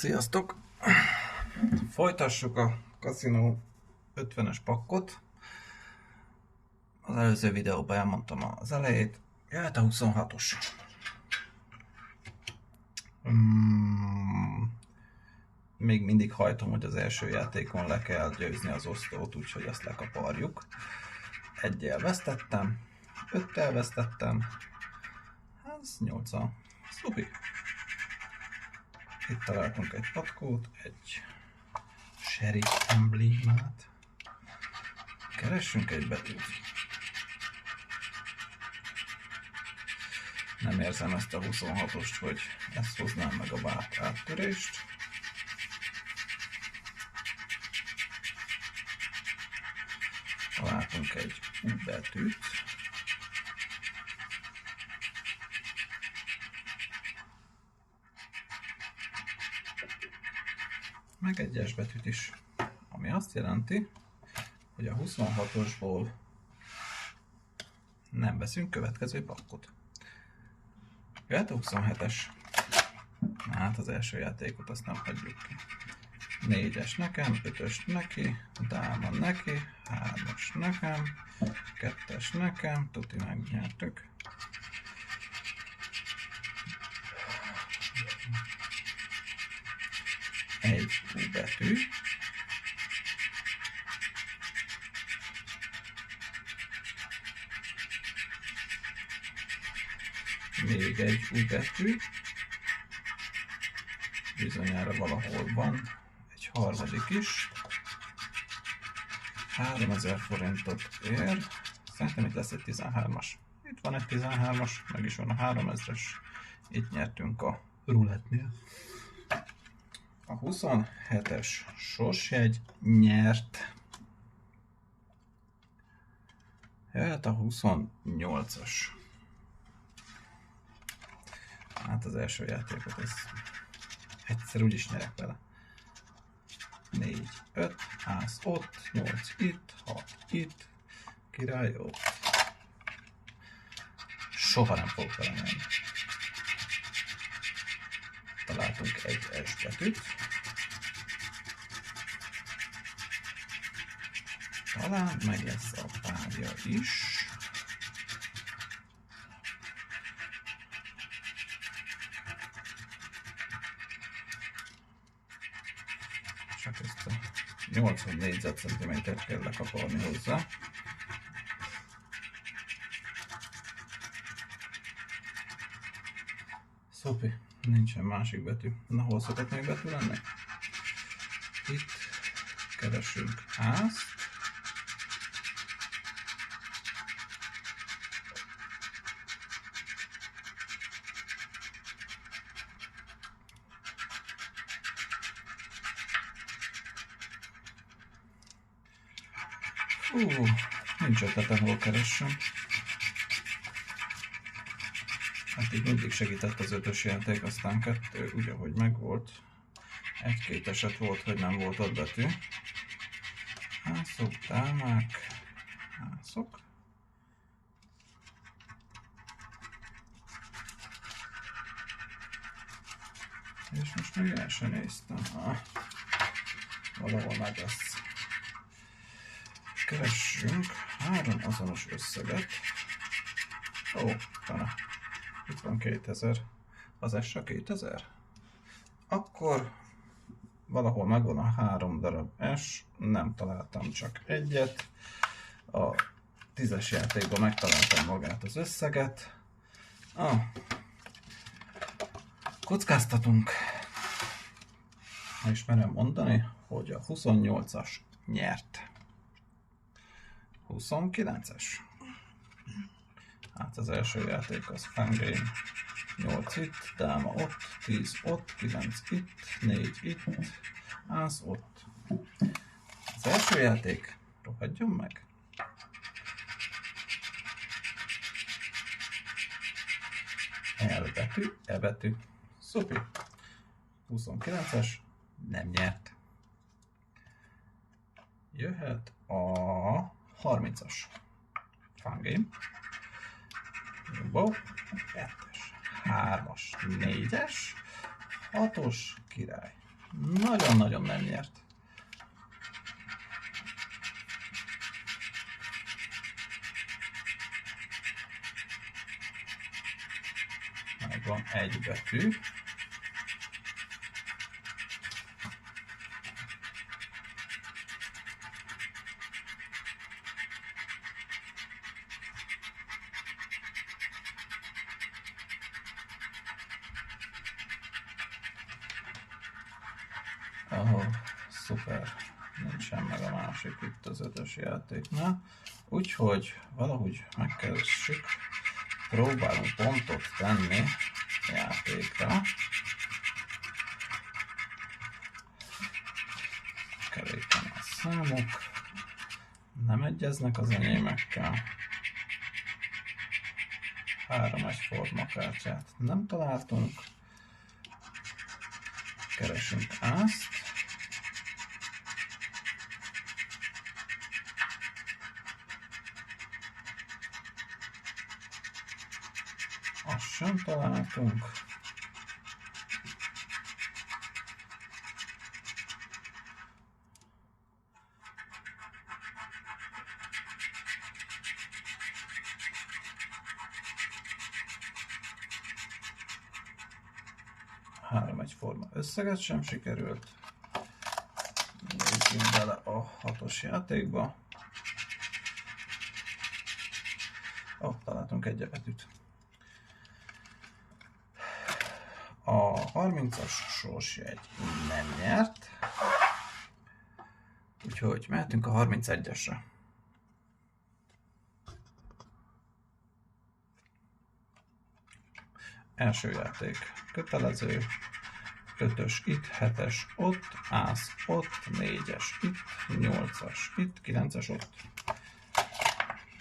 Sziasztok! Folytassuk a Casino 50-es pakkot. Az előző videóban elmondtam az elejét. Jöhet a 26-os. Még mindig hajtom, hogy az első játékon le kell győzni az osztót, úgyhogy azt lekaparjuk. Egyel vesztettem, 5-tel vesztettem. Ez 8-al. Szupi! Itt találtunk egy patkót, egy sheriff emblémát. Keressünk egy betűt. Nem érzem ezt a 26-ost, hogy ezt hoznám meg a áttörést. Találtunk egy U betűt. Meg egy S betűt is, ami azt jelenti, hogy a 26-osból nem veszünk következő pakkot. Jöhet a 27-es. Hát az első játékot azt nem hagyjuk ki. 4-es nekem, 5-ös neki, dáma neki, 3-as nekem, 2-es nekem, tuti megnyertük. Egy U betű. Még egy U betű. Bizonyára valahol van egy harmadik is. 3000 forintot ér. Szerintem itt lesz egy 13-as. Itt van egy 13-as, meg is van a 3000-es. Itt nyertünk a rulettnél. A 27-es sorsjegy nyert. Jöhet a 28-as. Hát az első játékot, ez egyszer úgyis nyerek vele. 4, 5, ház ott, 8 itt, 6 itt, király ott. Soha nem fogok vele menni. Találtunk egy S betűt. Talán meg lesz a párja is. Csak ezt a 80 négyzetcentimétert kell lekaparni hozzá. Szupi, nincsen másik betű. Na, hol szokott még betű lenni? Itt keresünk házt. Nincs ötletem, hol keressem. Hát így mindig segített az 5-ös játék, aztán 2 úgy, ahogy megvolt. 1-2 eset volt, hogy nem volt ott betű. Házok, dámák, házok. És most még el sem néztem. Valahol meg lesz. Keressünk 3 azonos összeget. Ó, fene. Itt van 2000. Az S-a 2000? Akkor valahol megvan a 3 darab S. Nem találtam csak egyet. A 10-es játékban megtaláltam magát az összeget. Kockáztatunk. És merem mondani, hogy a 28-as nyert. 29-es. Hát az első játék az fangame. 8 itt, dáma ott, 10 ott, 9 itt, 4 itt, ász ott. Az első játék, rohadjon meg. L betű, E betű. Szupi. 29-es, nem nyert. Jöhet a 30-as. Fangame. Wow. 2-es, 3-as, 4-es, 6-os, király. Nagyon-nagyon nem nyert. Megvan egy betű. Szuper, nincsen meg a másik itt az 5-ös játéknál, úgyhogy valahogy megkeressük, próbálunk pontot tenni a játékra. Keréken a számok nem egyeznek az enyémekkel. 3 egyforma kártyát nem találtunk. Keresünk azt. Azt sem találtunk. Három egyforma összeget sem sikerült. Nézzünk bele a 6-os játékba. Találtunk egy betűt. A 30-as sorsjegy nem nyert, úgyhogy mehetünk a 31-esre. Első játék kötelező, 5-ös itt, 7-es ott, ász ott, 4-es itt, 8-as itt, 9-es ott.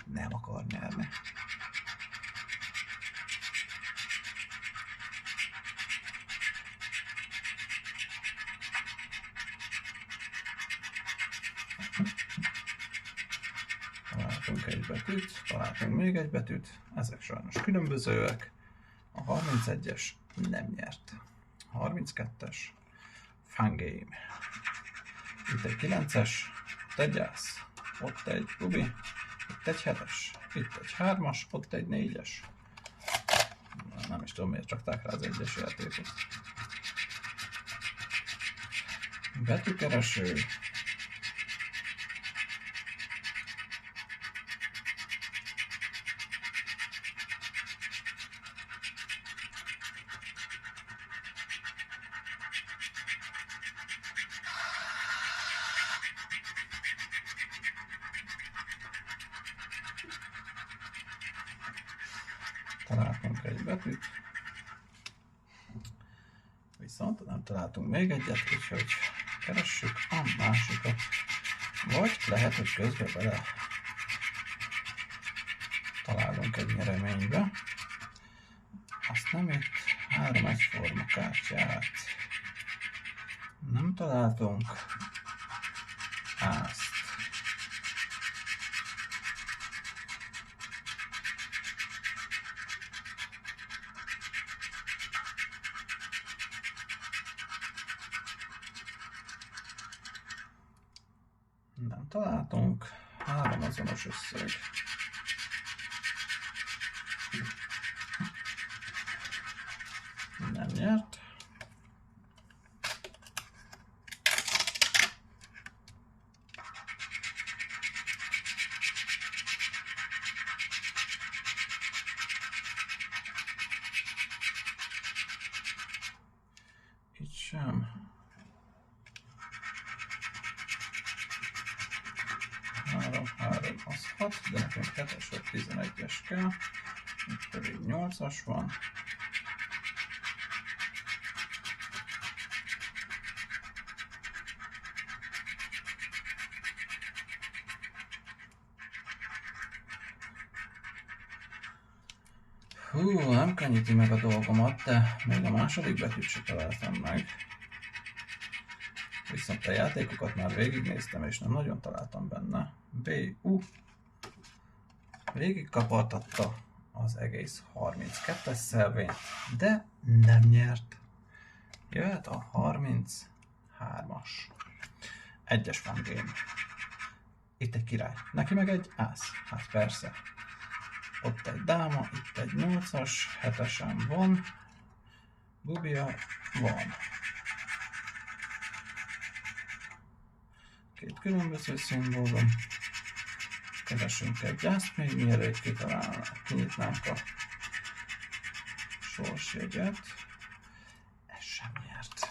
Nem akar nyerni. Találtunk egy betűt, találtunk még egy betűt, ezek sajnos különbözőek. A 31-es nem nyert. 32-es Fun Game. Itt egy 9-es, ott egy ász, ott egy rubi, itt egy 7-es, itt egy 3-as, ott egy 4-es. Nem is tudom, miért csakták rá az 1-es játékot. Betűkereső. Találtunk egy betűt, viszont nem találtunk még egyet, úgyhogy keressük a másikat. Vagy lehet, hogy közben bele találunk egy nyereménybe. Azt nem itt, 3 egyforma kártyát nem találtunk. Azt. Nem találtunk. 3 azonos összeg. Nem nyert. Itt sem. 3 az 6, de nekünk 7-es vagy 11-es kell. Itt pedig 8-as van. Nem könnyíti meg a dolgomat, de még a második betűt sem találtam meg. Viszont a játékokat már végignéztem, és nem nagyon találtam benne. Végig kapartatta az egész 32-es szelvényt, de nem nyert. Jöhet a 33-as. 3-as. 1-es fangame. Itt egy király. Neki meg egy ász. Hát persze. Ott egy dáma, itt egy 8-as, 7-esen van. Bubia van. Két különböző szimbólum. Keresünk egy gyászt még, mielőtt kinyitnánk a sorsjegyet. Ez sem nyert.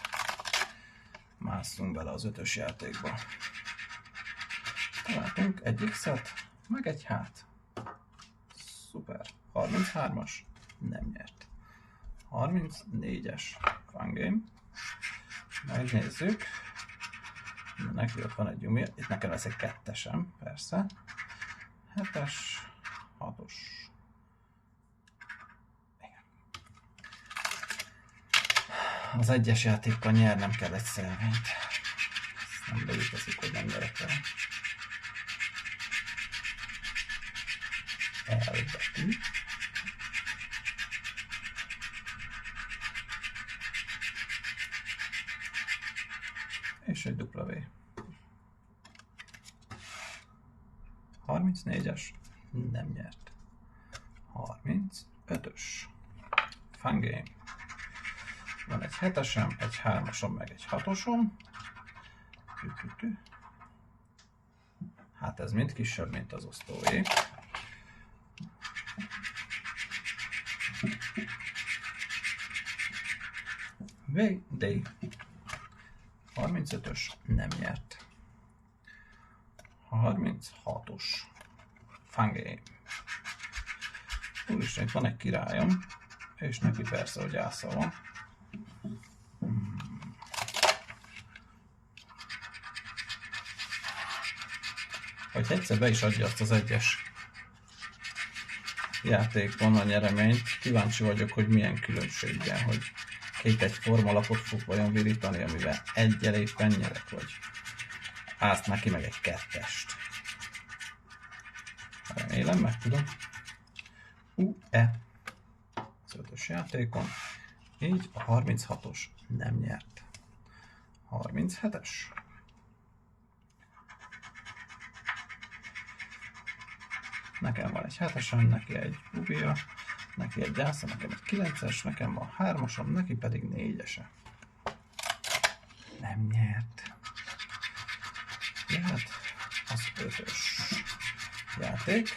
Másszunk bele az 5-ös játékba. Találtunk egy X-et, meg egy hát. Szuper. 33-as. Nem nyert. 34-es. Fangame. Megnézzük. Neki ott van egy gyumi. Itt nekem lesz egy 2-esem, persze. 7-es. 6-os. Igen. Az 1-es játékkal nyernem kell egy szelvényt. Ezt nem beütezik, hogy nem nyerek el. Elbetű. És egy W. 34-es. Nem nyert. 35-ös. Fangame. Van egy 7-esem, egy 3-asom, meg egy 6-osom. Hát ez mind kisebb, mint az osztóé. VD. 35-ös nem nyert. 36-os. Fangame. Úristen, itt van egy királyom, és neki persze, hogy ásza van. Hogy egyszer be is adja azt az 1-es játékban a nyereményt, kíváncsi vagyok, hogy milyen különbséggel, hogy két egyforma lapot fog vajon virítani, amivel egyel éppen nyerek, vagy ászt neki meg egy 2-est. Remélem, meg tudom. Az 5-ös játékon. Így a 36-os nem nyert. 37-es. Nekem van egy 7-esem, neki egy bubia, neki egy gyásza, nekem egy 9-es, nekem van 3-asom, neki pedig 4-ese. Nem nyert. Jöhet az 5-ös játék,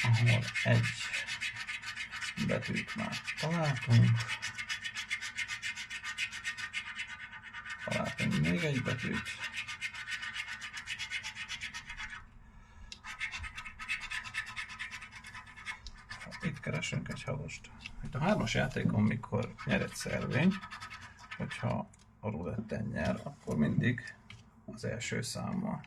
ahol egy betűt már találtunk. Találtunk még egy betűt. Itt keresünk egy halost. Itt a 3-as játékon, mikor nyer egy szervény, hogyha a ruletten nyer, akkor mindig az első számmal.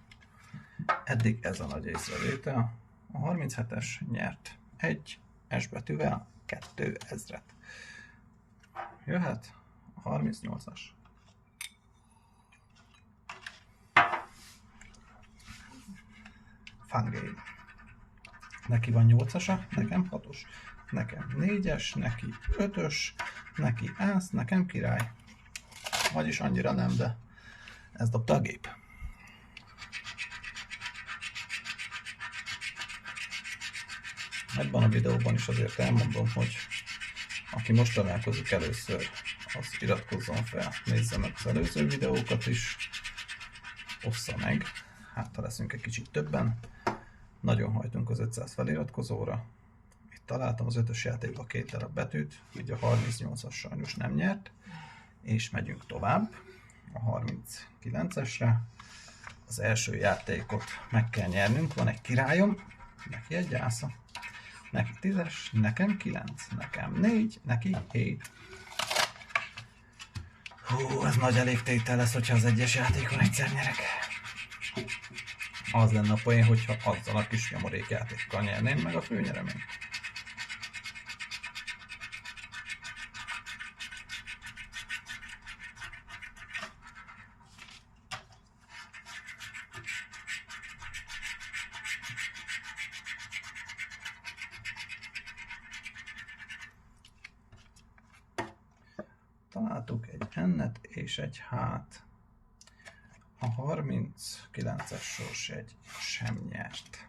Eddig ez a nagy észrevétel. A 37-es nyert egy S betűvel 2000-et. Jöhet a 38-as. Fangame. Neki van 8-asa, nekem 6-os. Nekem 4-es, neki 5-ös, neki ász, nekem király. Vagyis annyira nem, de ez dobta a gép. Ebben a videóban is azért elmondom, hogy aki most találkozik először, az iratkozzon fel, nézze meg az előző videókat is, ossza meg, hát ha leszünk egy kicsit többen. Nagyon hajtunk az 500 feliratkozóra. Itt találtam az 5-ös játékba 2 darab betűt, így a 38-as sajnos nem nyert, és megyünk tovább a 39-esre. Az első játékot meg kell nyernünk, van egy királyom, neki egy gyásza, neki 10-es, nekem 9, nekem 4, neki 7. Hú, ez nagy elégtétel lesz, hogyha az 1-es játékon egyszer nyerek. Az lenne a poén, hogyha azzal a kis nyomorék játékkal nyerném meg a főnyereményt. Találtuk egy ennet és egy hát. A 39-es sorsjegy sem nyert.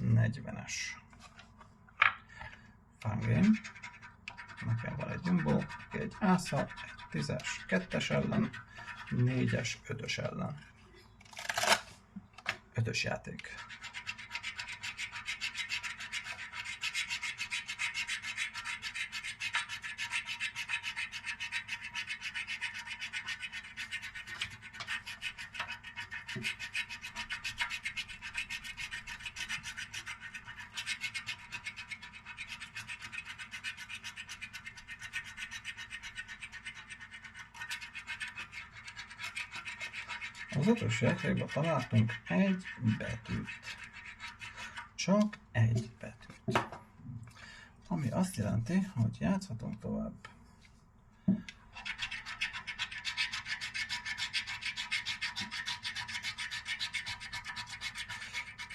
40-es. Fun game. Nekem van egy jumbo, egy ásza, egy 10-es, 2-es ellen, 4-es, 5-ös ellen. 5-ös játék. Az 5-ös játékban találtunk egy betűt. Csak egy betűt. Ami azt jelenti, hogy játszhatunk tovább.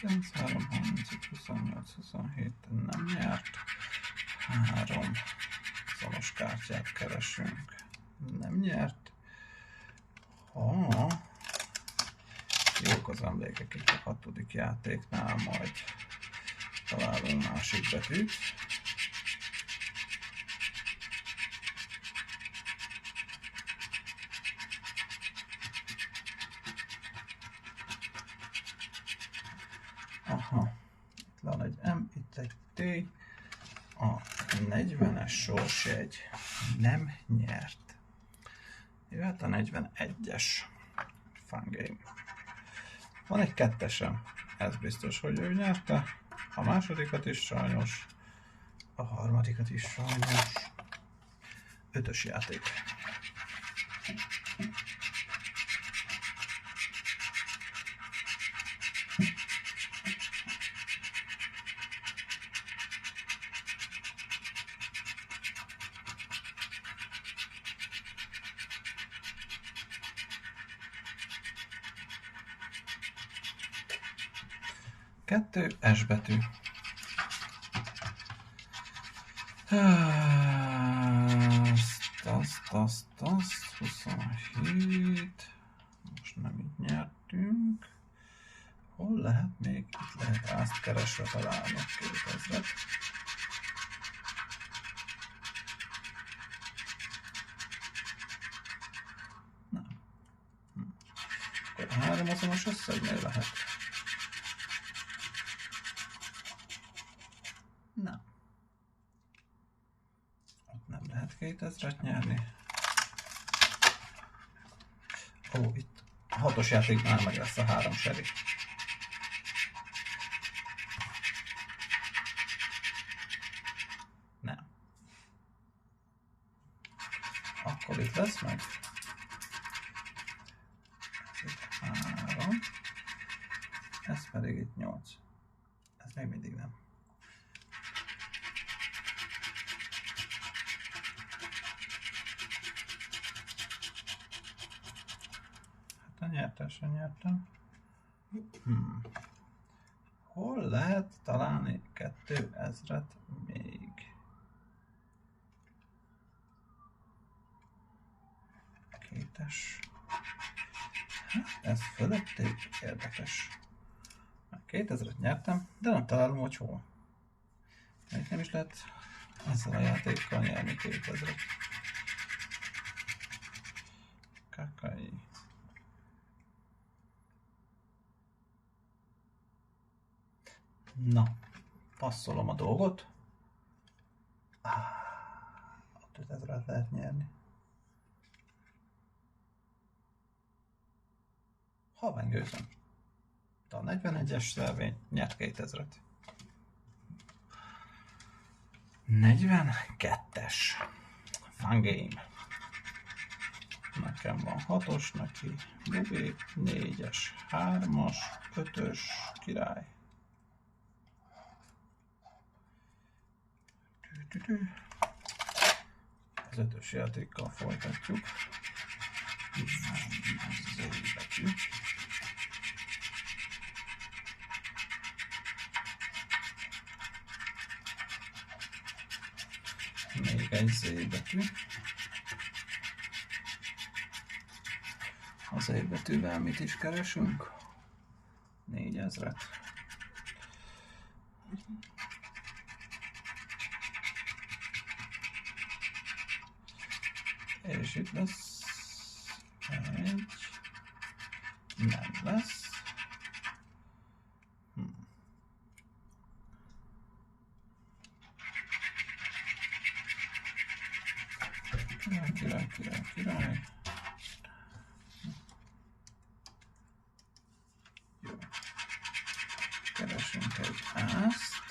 Kilenc, 3, 35, 28, 27 nem nyert. 3 szoros kártyát keresünk. Nem nyert. Jók az emlékek, itt a 6. játéknál majd találunk másik betűt. Aha, itt van egy M, itt egy T. A 40-es sorsjegy nem nyert. Jöhet a 41-es. Fun game. Van egy 2-esem. Ez biztos, hogy ő nyerte. A másodikat is sajnos. A harmadikat is sajnos. 5-ös játék. Kettő S betű. Azt, 27. Most nem így nyertünk. Hol lehet még? Itt lehet azt keresve találni 2000-et. Nem. Akkor 3 azonos összegnél lehet. Nem. Ott nem lehet 2000-et nyerni. Ó, itt a 6-os játéknál meg lesz a 3 seri. Nem. Akkor itt lesz meg. Ez itt 3. Ez pedig itt 8. Ez még mindig nem. Hát a nyertesen nyertem. Hol lehet találni 2000-et még? Kétes. Hát ez fölötték érdekes. 2000-et nyertem, de nem találom, hogy hol. Még nem is lehet ezzel a játékkal nyerni 2000-et. Kakai. Na, passzolom a dolgot. Ott 5000-et lehet nyerni. Halványgőzöm. A 41-es szelvény nyert 2000-et. 42-es. Fun game. Nekem van 6-os, neki Bubi, 4-es, 3-as, 5-ös, király. Az 5-ös játékkal folytatjuk. Még egy Z betű. Az szép betűvel mit is keresünk? 4000-et. És itt lesz egy, nem lesz. Király. Jó. Keresünk egy ezt.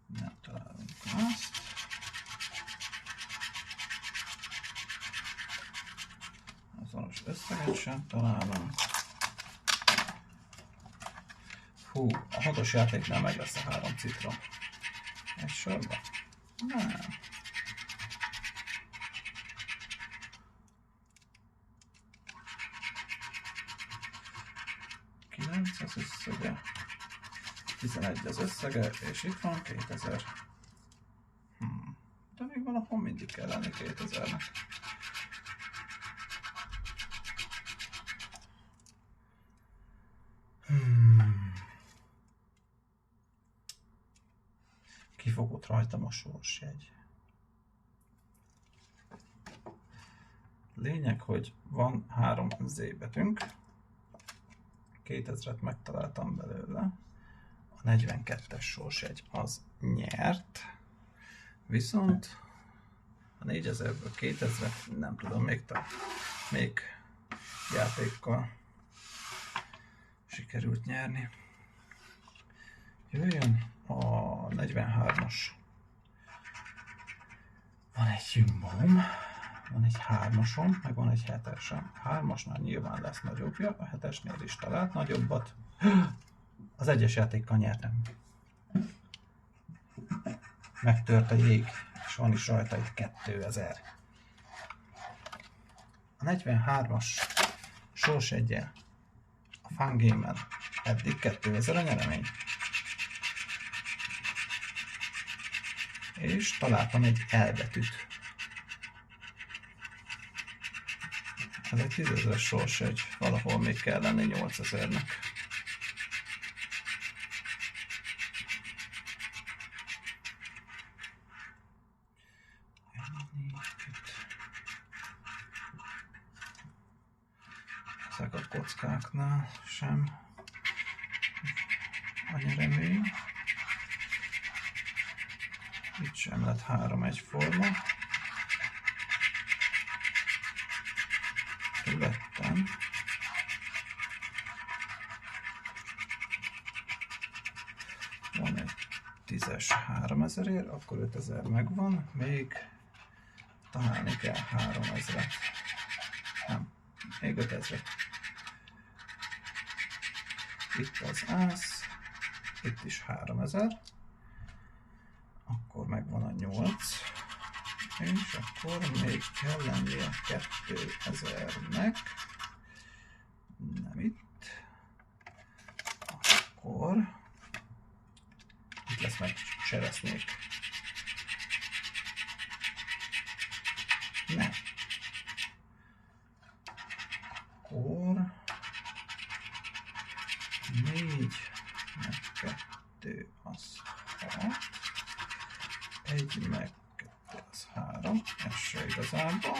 Nem találunk azt. Azonos összeget sem találunk. Hú, a 6-os játéknál meg lesz a 3 citrom. Egy sorba? Nem. Kilenc az összege. 11 az összege, és itt van 2000. De még valahol mindig kell lenni 2000-nek. Kifogott rajtam a sorsjegy. Lényeg, hogy van 3 Z betűnk. 2000-et megtaláltam belőle. A 42-es sorsjegy az nyert. Viszont a 4000-ből 2000-et nem tudom még játékkal sikerült nyerni. Jöjjön a 43-as. Van egy jumbom, van egy 3-asom, meg van egy 7-esem. 3-asnál nyilván lesz nagyobbja, a 7-esnél is talált nagyobbat. Az 1-es játékkal nyertem. Megtört a jég, és van is rajta egy 2000. A 43-as sorseggyel, a Fun Game-en eddig 2000 a nyeremény. És találtam egy L betűt. Ez egy 10.000-es sorsegy, valahol még kell lenni 8000-nek. Ezek a kockáknál sem a nyeremény. Itt sem lett 3 egyforma. Lettem. Van egy 10-es 3000-ért, akkor 5000 megvan, még találni kell 3000-et. Nem, még 5000-et. Itt az ász, itt is 3000. Akkor megvan a 8, és akkor még kell lennie 2000-nek, nem itt, akkor itt lesz meg cseresznék. Nem. Akkor 4 meg 2 az 6. 1 meg 2 az 3, ez se igazából.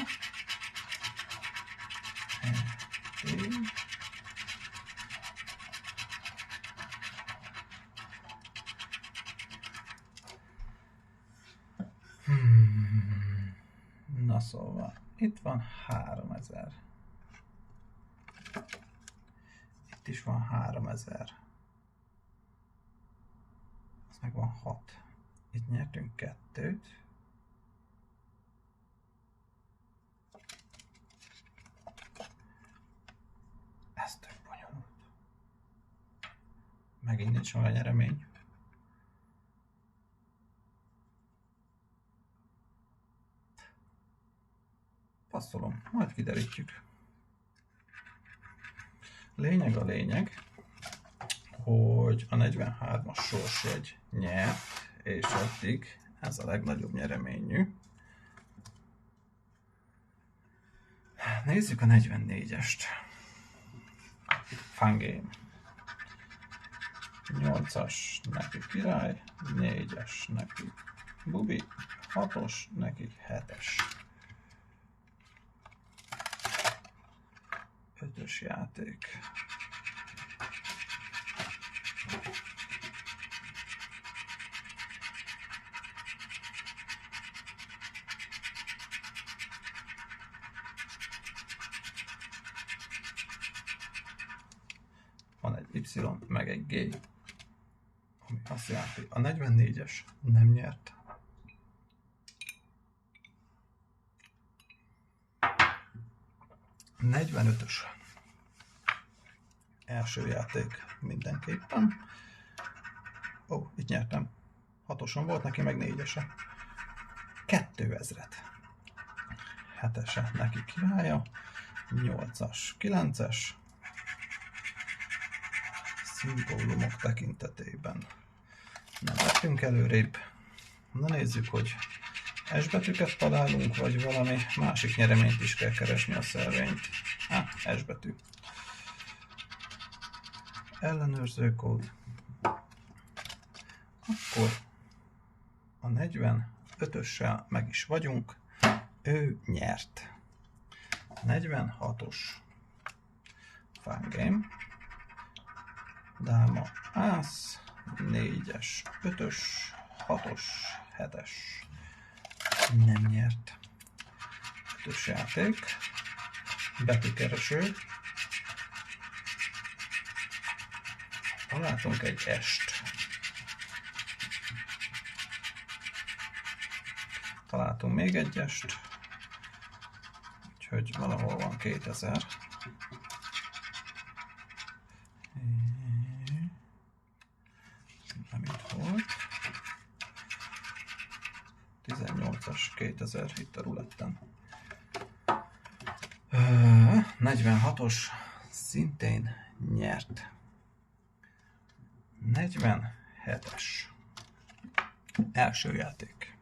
Na szóval, itt van 3000. Itt is van 3000. Az meg van 6. Itt nyertünk 2-t. Ez tök bonyolult. Megint nincs olyan nyeremény. Passzolom, majd kiderítjük. Lényeg a lényeg, hogy a 43-as sorsjegy nyert, és eddig Ez a legnagyobb nyereményű. Nézzük a 44-est. Fun game. 8-as neki király, 4-es neki bubi, 6-os neki 7-es. 5-ös játék. Van egy Y, meg egy G, ami azt jelenti, a 44-es nem nyert. A 45-ös első játék mindenképpen. Ó, itt nyertem. 6-oson volt neki, meg 4-ese. 2000-et. 7-ese neki királya. 8-as, 9-es. Szimbólumok tekintetében nem lettünk előrébb. Na nézzük, hogy S betűket találunk, vagy valami másik nyereményt is kell keresni a szelvényt. S betű. Ellenőrzőkód. Akkor a 45-össel meg is vagyunk. Ő nyert. 46-os Fun Game. Dáma, ász, 4-es, 5-ös, 6-os, 7-es. Nem nyert. 5-ös játék. Betűkereső. Találtunk egy est. Találtunk még egy est. Úgyhogy valahol van 2000. Nem itt volt. 18-as 2000 itt a ruletten. 46-os szintén nyert. 47-es első játék.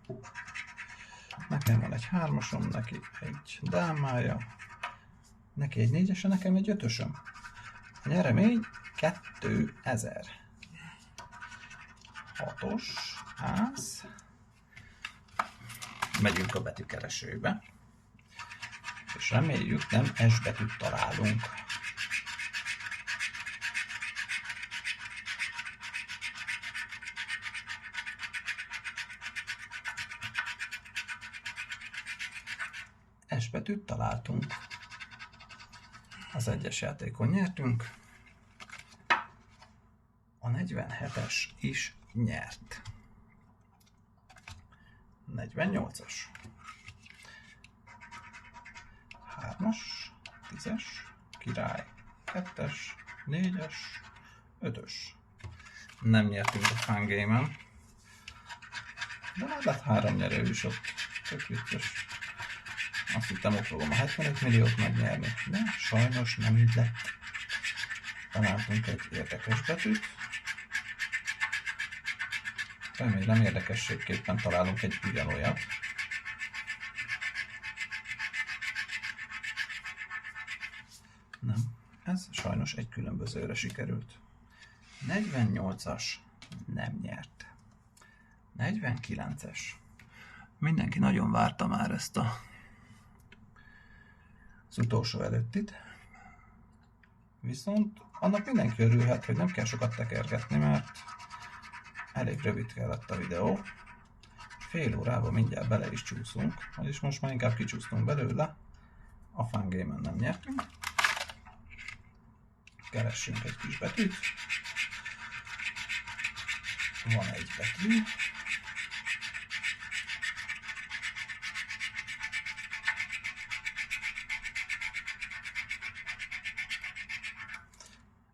Nekem van egy 3-asom, neki egy dámája, neki egy 4-ese, nekem egy 5-ösöm. A nyeremény 2000. 6-os ász. Megyünk a betűkeresőbe, és reméljük nem S betűt találunk. S betűt találtunk. Az egyes játékon nyertünk. A 47-es is nyert. 48-as. 3-as, 10-es, király, 2-es, 4-es, 5-ös. Nem nyertünk a Fun Game-en. De már lett 3 nyerő is ott. Tök vicces. Azt hittem, ott fogom a 75 milliót megnyerni, de sajnos nem így lett. Találtunk egy érdekes betűt. Remélem érdekességképpen találunk egy ugyanolyat. Nem, ez sajnos egy különbözőre sikerült. 48-as nem nyert. 49-es. Mindenki nagyon várta már ezt az utolsó előttit. Viszont annak mindenki örülhet, hogy nem kell sokat tekergetni, mert elég rövid kellett a videó. Fél órában mindjárt bele is csúszunk, vagyis most már inkább kicsúsztunk belőle. A Fun Game-en nem nyertünk. Keressünk egy kis betűt. Van egy betű.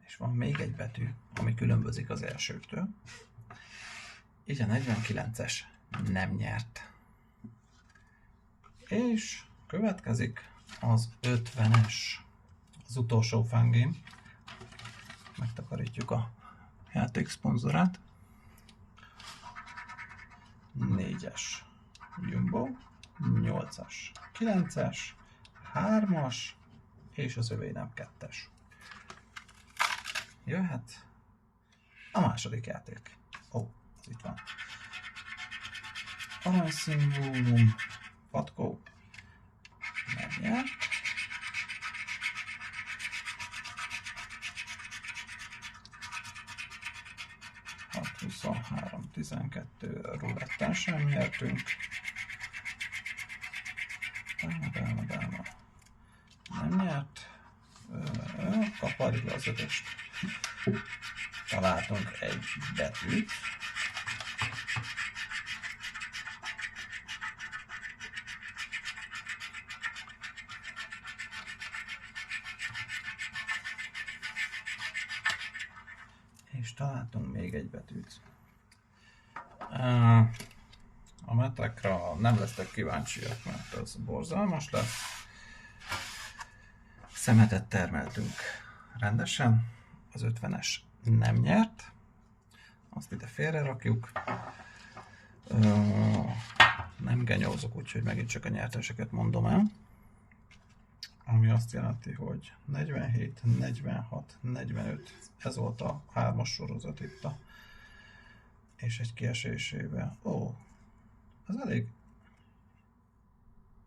És van még egy betű, ami különbözik az elsőktől. Így a 49-es nem nyert. És következik az 50-es, az utolsó Fun Game. Megtakarítjuk a játék szponzorát. 4 4-es Jumbo, 8-as, 9-es, 3-as, és az övé nem 2-es. Jöhet a második játék. Ó, az itt van. Aranyszimbólum, patkó, nem nyert. 23-12 rulettán sem nyertünk. Dáma. Nem nyert. Kaparjuk le az ötöst. Találtunk egy betűt. És találtunk még egy betűt. A metekra nem lesztek kíváncsiak, mert az borzalmas lesz. Szemetet termeltünk rendesen. Az 50-es nem nyert. Azt ide félre rakjuk. Nem genyózok, úgyhogy megint csak a nyerteseket mondom el. Ami azt jelenti, hogy 47, 46, 45, ez volt a 3-as sorozat itt és egy kiesésével. Ó, ez elég.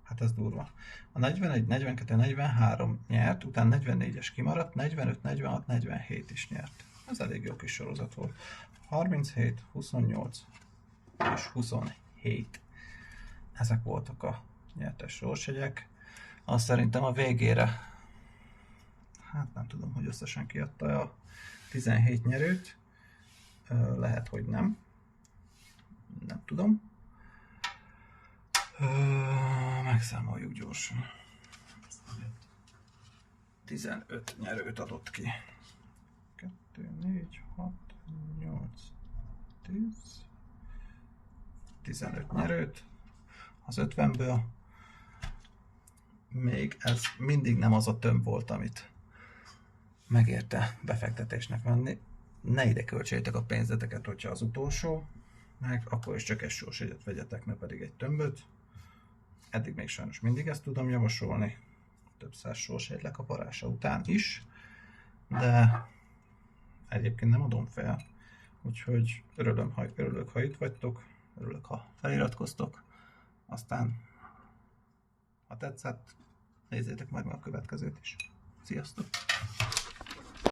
Hát ez durva. A 41, 42, 43 nyert, utána 44-es kimaradt, 45, 46, 47 is nyert. Ez elég jó kis sorozat volt. 37, 28 és 27. Ezek voltak a nyertes sorsjegyek. Azt szerintem a végére, hát nem tudom, hogy összesen kiadta a 17 nyerőt. Lehet, hogy nem. Nem tudom. Megszámoljuk gyorsan. 15 nyerőt adott ki. 2, 4, 6, 8, 10, 15 nyerőt. Az 50-ből még ez mindig nem az a tömb volt, amit megérte befektetésnek venni. Ne ide költsétek a pénzeteket, hogyha az utolsó, meg akkor is csak egy sorsjegyet vegyetek, ne pedig egy tömböt. Eddig még sajnos mindig ezt tudom javasolni, több száz sorsjegy lekaparása után is, de egyébként nem adom fel, úgyhogy örülök, ha itt vagytok, örülök, ha feliratkoztok, aztán ha tetszett, nézzétek meg a következőt is. Sziasztok!